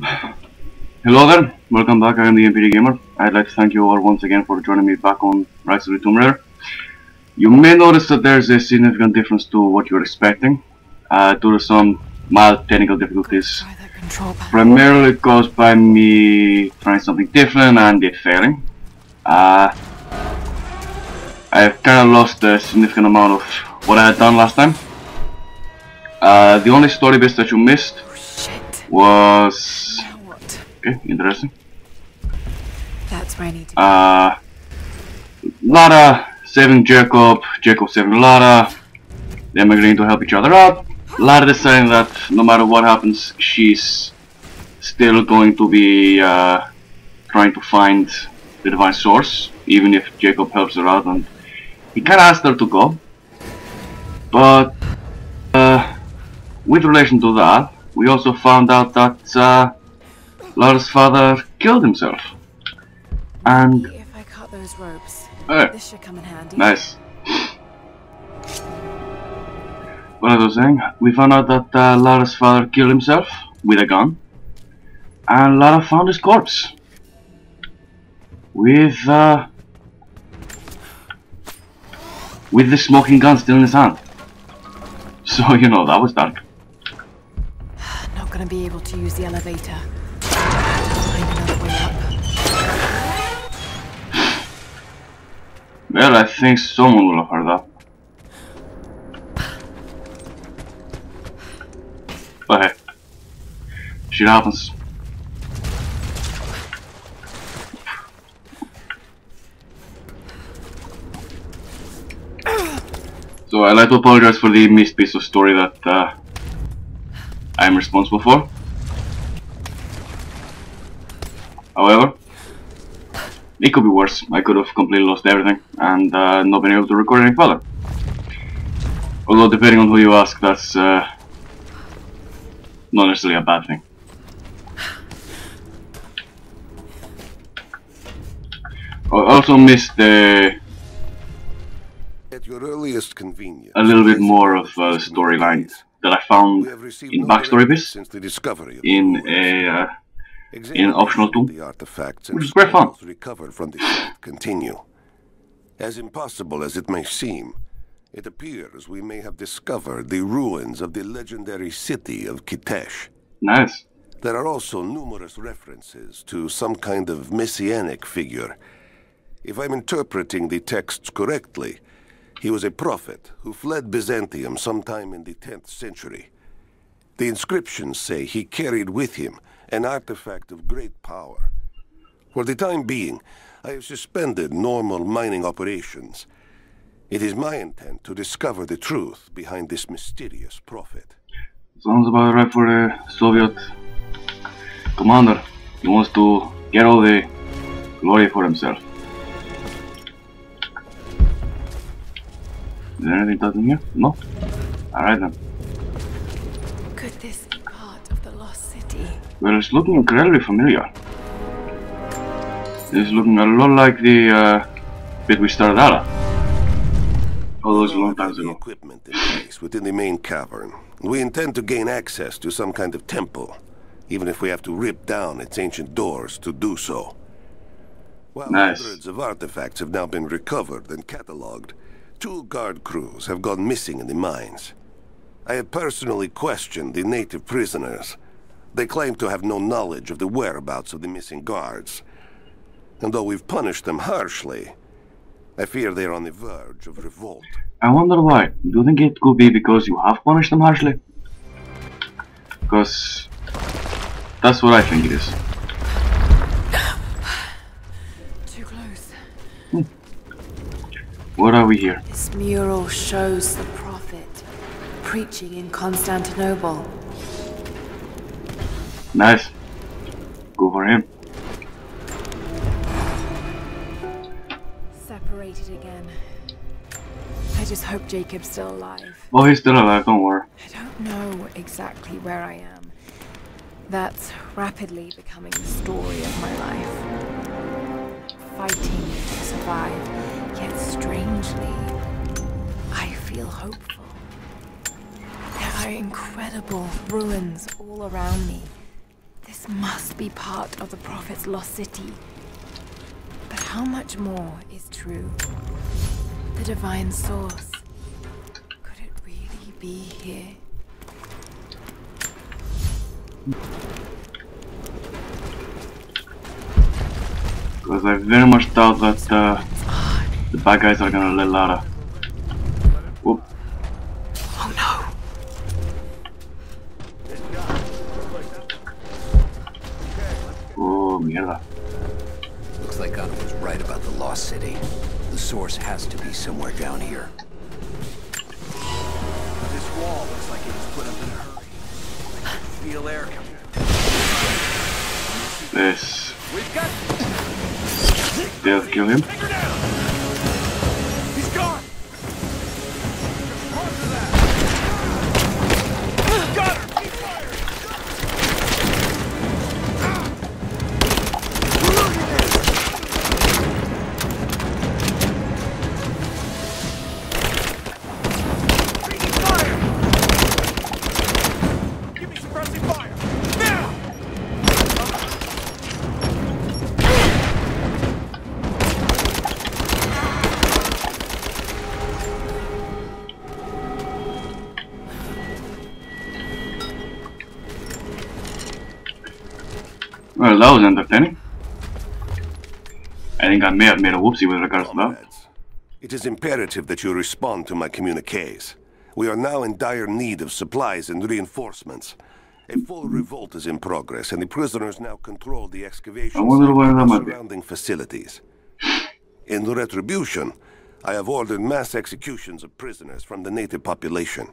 Hello there, welcome back. I am the MPD Gamer. I'd like to thank you all once again for joining me back on Rise of the Tomb Raider. You may notice that there's a significant difference to what you're expecting, due to some mild technical difficulties, primarily caused by me trying something different and it failing. I've kind of lost a significant amount of what I had done last time. The only story bits that you missed was... Okay, interesting. That's where I need to Lara saving Jacob, Jacob saving Lara, them agreeing to help each other out. Lara deciding that no matter what happens, she's still going to be trying to find the divine source, even if Jacob helps her out, and he kinda asked her to go. But with relation to that, we also found out that Lara's father killed himself. And if I cut those ropes, hey, this should come in handy. nice. What I was saying, we found out that Lara's father killed himself with a gun, and Lara found his corpse with the smoking gun still in his hand. So you know that was dark. Not gonna be able to use the elevator. Find another way up. Well, I think someone will have heard that. But hey, shit happens. So I'd like to apologize for the missed piece of story that I'm responsible for. However, it could be worse. I could have completely lost everything and not been able to record any further. Although, depending on who you ask, that's not necessarily a bad thing. I also missed At your earliest convenience, a little bit more of a storyline that I found in backstory bits in optional tool, the artifacts which is great fun. Recovered from the site continue. As impossible as it may seem, it appears we may have discovered the ruins of the legendary city of Kitesh. Nice. There are also numerous references to some kind of messianic figure. If I'm interpreting the texts correctly, he was a prophet who fled Byzantium sometime in the 10th century. The inscriptions say he carried with him an artifact of great power. For the time being, I have suspended normal mining operations. It is my intent to discover the truth behind this mysterious prophet. Sounds about right for the Soviet commander. He wants to get all the glory for himself. Is there anything tucked in here? No? Alright then. Could this be part of the lost city? Well, it's looking incredibly familiar. It's looking a lot like the bit we started out at. All those long times ago. Equipment in place within the main cavern. We intend to gain access to some kind of temple, even if we have to rip down its ancient doors to do so. While hundreds of artifacts have now been recovered and catalogued, 2 guard crews have gone missing in the mines. I have personally questioned the native prisoners. They claim to have no knowledge of the whereabouts of the missing guards. And though we've punished them harshly, I fear they are on the verge of revolt. I wonder why. Do you think it could be because you have punished them harshly? Because that's what I think it is. Too close. What are we here? This mural shows the prophet preaching in Constantinople. Nice. Go for him. Separated again. I just hope Jacob's still alive. Oh, he's still alive, don't worry. I don't know exactly where I am. That's rapidly becoming the story of my life. Fighting to survive, yet strangely, I feel hopeful. There are incredible ruins all around me. This must be part of the Prophet's lost city. But how much more is true? The divine source. Could it really be here? Because I very much doubt that the bad guys are gonna let Lara. Whoop. Oh no! Oh, mierda. Looks like Gunnar was right about the lost city. The source has to be somewhere down here. This wall looks like it was put up in a hurry. I can feel air coming. This. We've got. They'll kill him. Take her down. He's gone. Run for that. Got her. Keep firing. Taking fire. Give me suppressing fire. Now. Well, that was entertaining. I think I may have made a whoopsie with regards to that. Comrades, it is imperative that you respond to my communiques. We are now in dire need of supplies and reinforcements. A full revolt is in progress, and the prisoners now control the excavation I wonder where that and might be. surrounding facilities. In retribution, I have ordered mass executions of prisoners from the native population.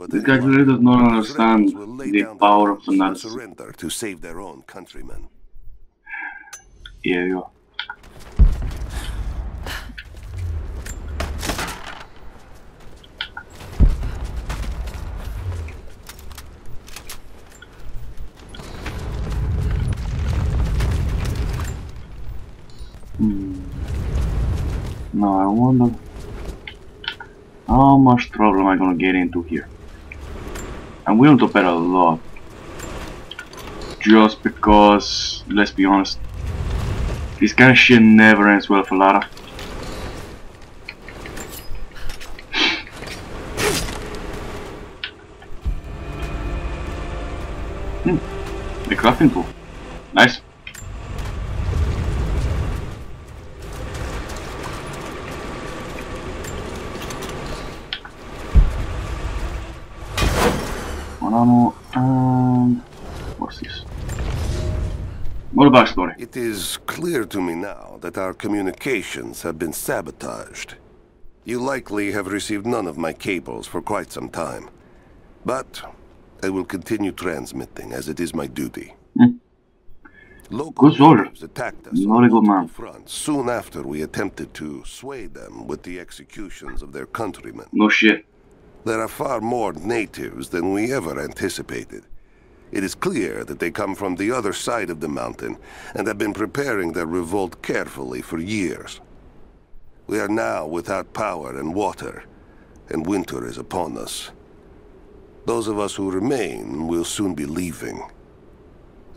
This guy really does not understand the power of fanaticism. Surrender to save their own countrymen. Yeah, you are. Now I wonder how much trouble am I gonna get into here. I'm willing to bet a lot. Just because, let's be honest, this kind of shit never ends well for Lara. The crafting tool. Nice. Ammo and what's this? More backstory. It is clear to me now that our communications have been sabotaged. You likely have received none of my cables for quite some time. But I will continue transmitting as it is my duty. Local natives attacked us on multiple fronts soon after we attempted to sway them with the executions of their countrymen. No shit. There are far more natives than we ever anticipated. It is clear that they come from the other side of the mountain and have been preparing their revolt carefully for years. We are now without power and water, and winter is upon us. Those of us who remain will soon be leaving.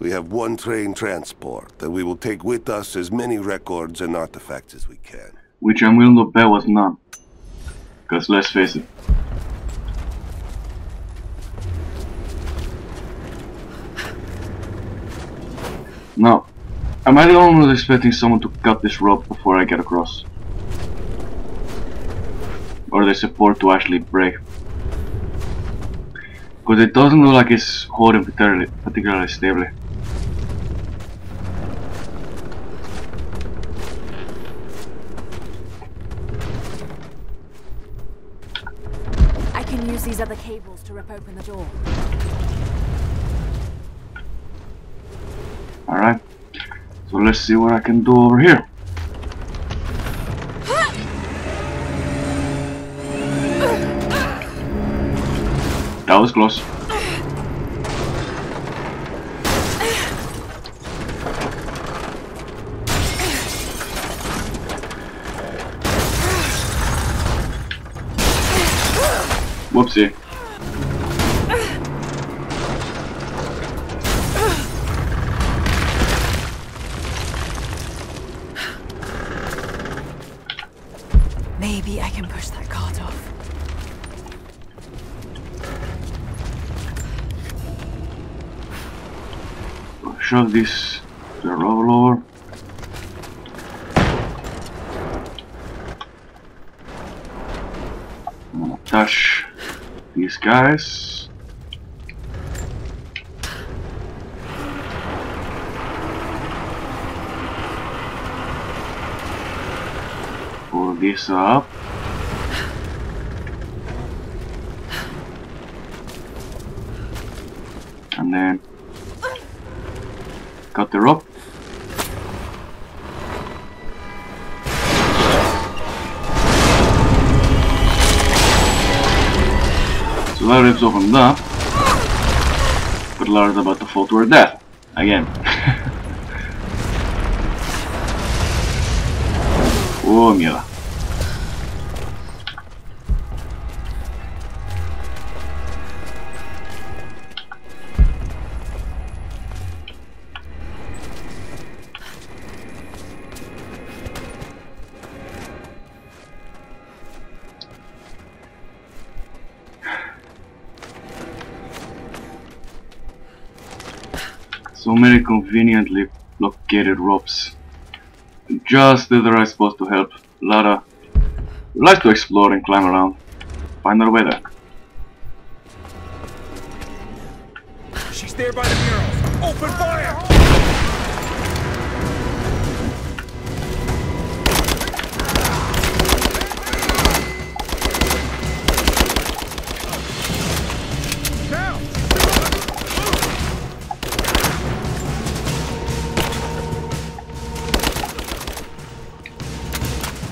We have one train transport, and we will take with us as many records and artifacts as we can. Which I'm willing to bet was none. Because let's face it. Now, am I the only one who's expecting someone to cut this rope before I get across? Or the support to actually break? Because it doesn't look like it's holding particularly stably. I can use these other cables to rip open the door. Alright, so let's see what I can do over here. That was close. Whoopsie. Maybe I can push that cart off. Shove this to the rollover. I'm gonna touch these guys. Pull this up. And then cut the rope. So that rips open that. But Lara's about to fall to her death. Again. Oh, mierda. So many conveniently located ropes. Just the right spot to help. Lara likes to explore and climb around. Find her way there. She's there by the murals. Open fire!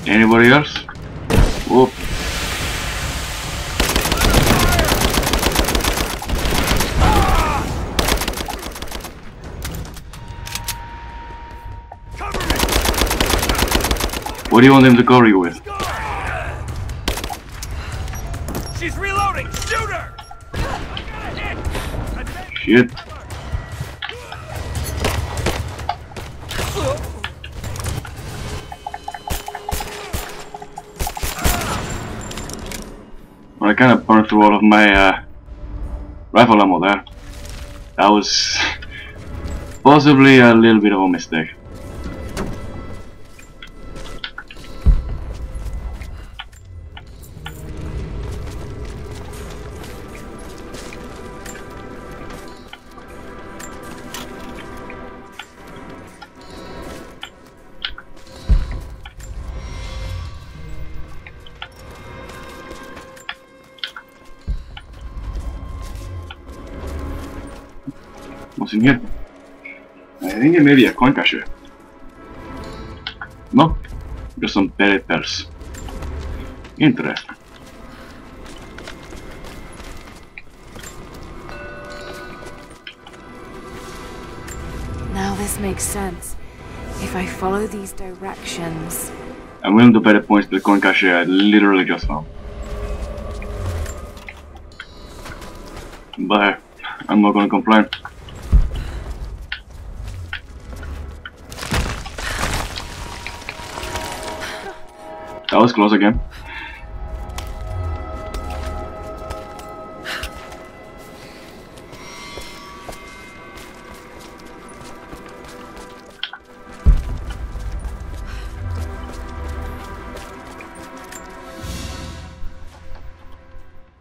Anybody else? Whoop. What do you want him to cover you with? She's reloading! Shoot her! Shit. Well, I kind of burned through all of my rifle ammo there. That was possibly a little bit of a mistake. What's in here? I think it may be a coin cache. No, just some buried pearls. Interesting. Now this makes sense. If I follow these directions... I'm willing to bet the points to the coin cache I literally just found. But I'm not gonna complain. That was close again.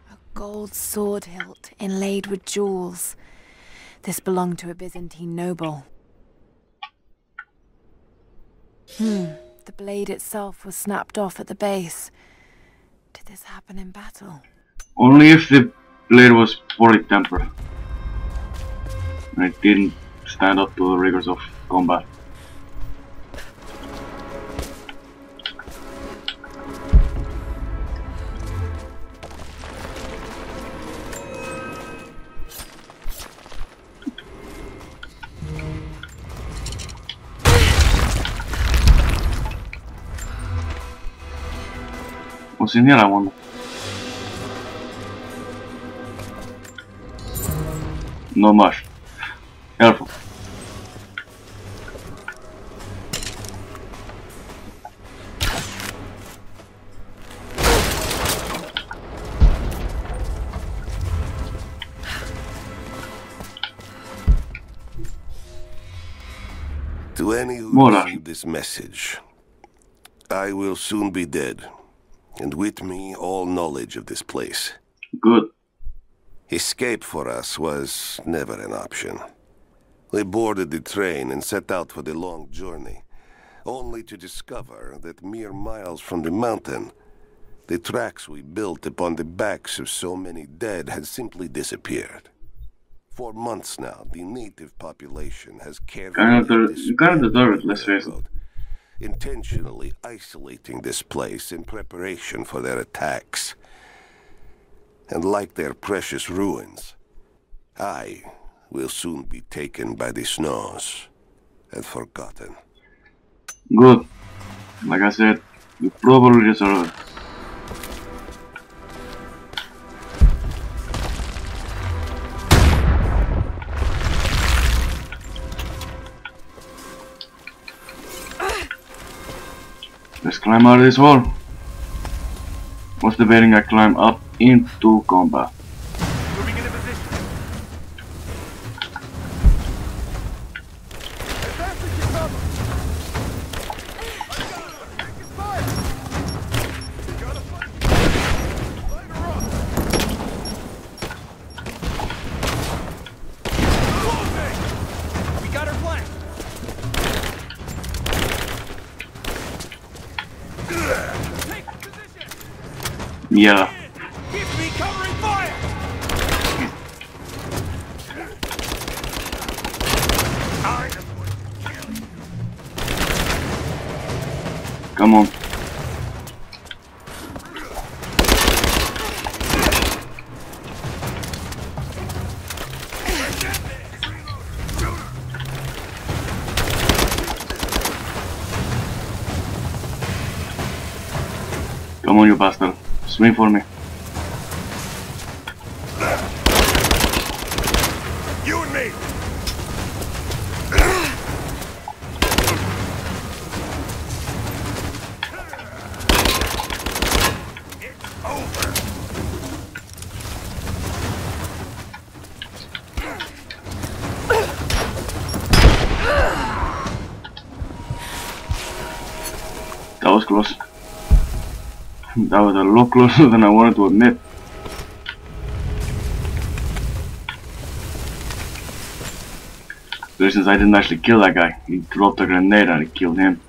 A gold sword hilt inlaid with jewels. This belonged to a Byzantine noble. The blade itself was snapped off at the base. Did this happen in battle? Only if the blade was poorly tempered. And it didn't stand up to the rigors of combat. What's in here, I wonder? Not much. Careful. To any who Morar. receive this message, I will soon be dead, and with me all knowledge of this place. Good. Escape for us was never an option. We boarded the train and set out for the long journey, only to discover that mere miles from the mountain, the tracks we built upon the backs of so many dead had simply disappeared. For months now, the native population has carefully You kind of deserve it, let's face it. intentionally isolating this place in preparation for their attacks. And like their precious ruins, I will soon be taken by the snows and forgotten. Good. Like I said, you probably deserve it. Let's climb out of this hole. What's debating I climb up into combat? Moving into position. Advancing to cover. Taking fire. Gotta fight. Light her up. Closing. We got her flanked. Take position. Yeah. Keep me covering fire. Come on. Come on, you bastard. Swing for me. You and me! It's over! That was close. That was a lot closer than I wanted to admit. So since I didn't actually kill that guy, he dropped a grenade and it killed him.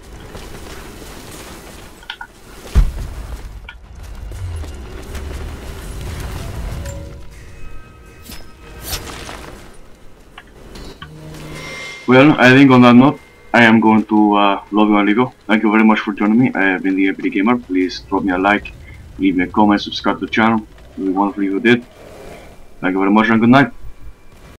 Well, I think on that note, I am going to love you and leave you. Thank you very much for joining me. I have been the Everyday Gamer. Please drop me a like, leave me a comment, subscribe to the channel. It would be wonderful if you did. Thank you very much and good night.